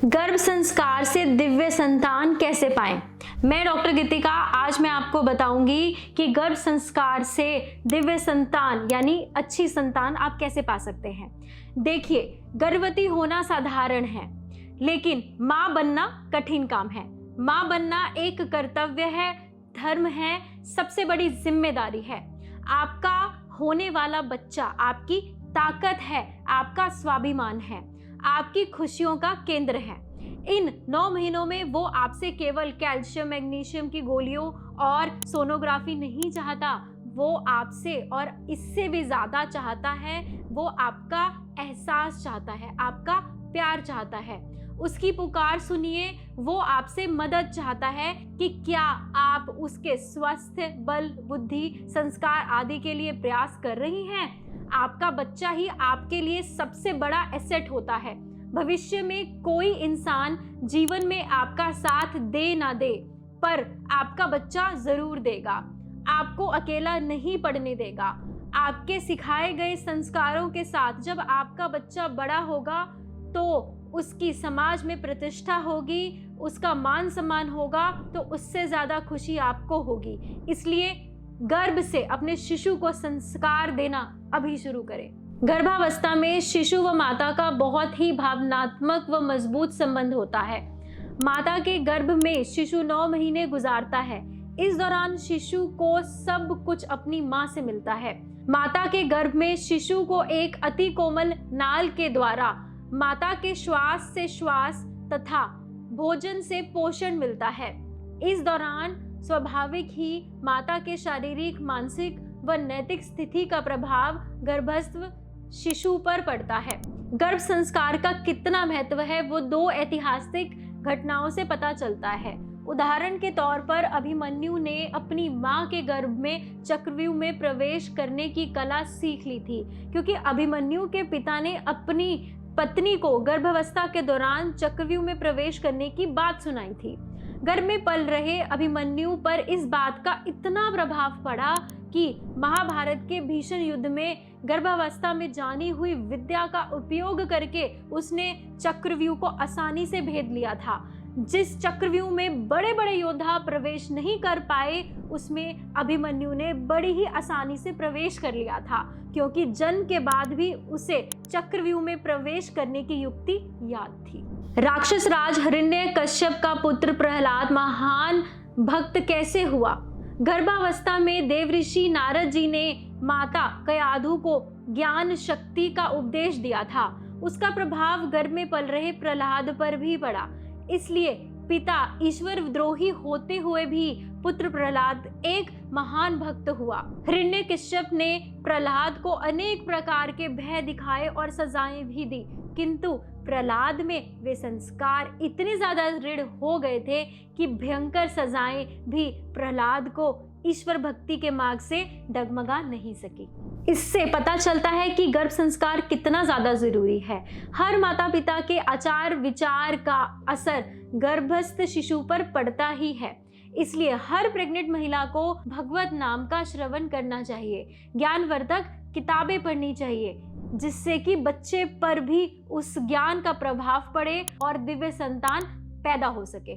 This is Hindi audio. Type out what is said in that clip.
गर्भ संस्कार से दिव्य संतान कैसे पाएं? मैं डॉक्टर गीतिका आज मैं आपको बताऊंगी कि गर्भ संस्कार से दिव्य संतान यानी अच्छी संतान आप कैसे पा सकते हैं। देखिए, गर्भवती होना साधारण है, लेकिन माँ बनना कठिन काम है। माँ बनना एक कर्तव्य है, धर्म है, सबसे बड़ी जिम्मेदारी है। आपका होने वाला बच्चा आपकी ताकत है, आपका स्वाभिमान है, आपकी खुशियों का केंद्र है। इन 9 महीनों में वो आपसे केवल कैल्शियम मैग्नीशियम की गोलियों और सोनोग्राफी नहीं चाहता, वो आपसे और इससे भी ज्यादा चाहता है। वो आपका एहसास चाहता है, आपका प्यार चाहता है। उसकी पुकार सुनिए, वो आपसे मदद चाहता है कि क्या आप उसके स्वास्थ्य, बल, बुद्धि, संस्कार आदि के लिए प्रयास कर रही हैं। आपका बच्चा ही आपके लिए सबसे बड़ा एसेट होता है। भविष्य में कोई इंसान जीवन में आपका साथ दे ना दे, पर आपका बच्चा जरूर देगा। आपको अकेला नहीं पड़ने देगा। आपके सिखाए गए संस्कारों के साथ जब आपका बच्चा बड़ा होगा तो उसकी समाज में प्रतिष्ठा होगी, उसका मान सम्मान होगा, तो उससे ज्यादा खुशी आपको होगी। इसलिए गर्भ से अपने शिशु को संस्कार देना अभी शुरू करें। गर्भावस्था में शिशु व माता का बहुत ही भावनात्मक व मजबूत संबंध होता है। माता के गर्भ में शिशु 9 महीने गुजारता है। इस दौरान शिशु को सब कुछ अपनी माँ से मिलता है। माता के गर्भ में शिशु को एक अति कोमल नाल के द्वारा माता के श्वास से श्वास तथा भोजन से पोषण मिलता है। इस दौरान स्वाभाविक ही माता के शारीरिक, मानसिक व नैतिक स्थिति का प्रभाव गर्भस्थ शिशु पर पड़ता है। गर्भ संस्कार का कितना महत्व है वो 2 ऐतिहासिक घटनाओं से पता चलता है। उदाहरण के तौर पर अभिमन्यु ने अपनी मां के गर्भ में चक्रव्यूह में प्रवेश करने की कला सीख ली थी, क्योंकि अभिमन्यु के पिता ने अपनी पत्नी को गर्भावस्था के दौरान चक्रव्यूह में प्रवेश करने की बात सुनाई थी। गर्भ में पल रहे अभिमन्यु पर इस बात का इतना प्रभाव पड़ा कि महाभारत के भीषण युद्ध में गर्भावस्था में जानी हुई विद्या का उपयोग करके उसने चक्रव्यूह को आसानी से भेद लिया था। जिस चक्रव्यूह में बड़े बड़े योद्धा प्रवेश नहीं कर पाए, उसमें अभिमन्यु ने बड़ी ही आसानी से प्रवेश कर लिया था, क्योंकि जन्म के बाद भी उसे चक्रव्यूह में प्रवेश करने की युक्ति याद थी। राक्षस राज हिरण्यकश्यप का पुत्र प्रहलाद महान भक्त कैसे हुआ? गर्भावस्था में देवऋषि नारद जी ने माता कयाधु को ज्ञान शक्ति का उपदेश दिया था। उसका प्रभाव गर्भ में पल रहे प्रहलाद पर भी पड़ा। इसलिए पिता ईश्वर द्रोही होते हुए भी पुत्र प्रहलाद एक महान भक्त हुआ। हिरण्यकश्यप ने प्रहलाद को अनेक प्रकार के भय दिखाए और सजाएं भी दी, किंतु प्रहलाद में वे संस्कार इतने ज्यादा दृढ़ हो गए थे कि भयंकर सजाएं भी प्रहलाद को ईश्वर भक्ति के मार्ग से डगमगा नहीं सकी। इससे पता चलता है कि गर्भ संस्कार कितना ज्यादा जरूरी है। हर माता पिता के आचार विचार का असर गर्भस्थ शिशु पर पड़ता ही है। इसलिए हर प्रेग्नेंट महिला को भगवत नाम का श्रवण करना चाहिए, ज्ञानवर्धक किताबें पढ़नी चाहिए, जिससे कि बच्चे पर भी उस ज्ञान का प्रभाव पड़े और दिव्य संतान पैदा हो सके।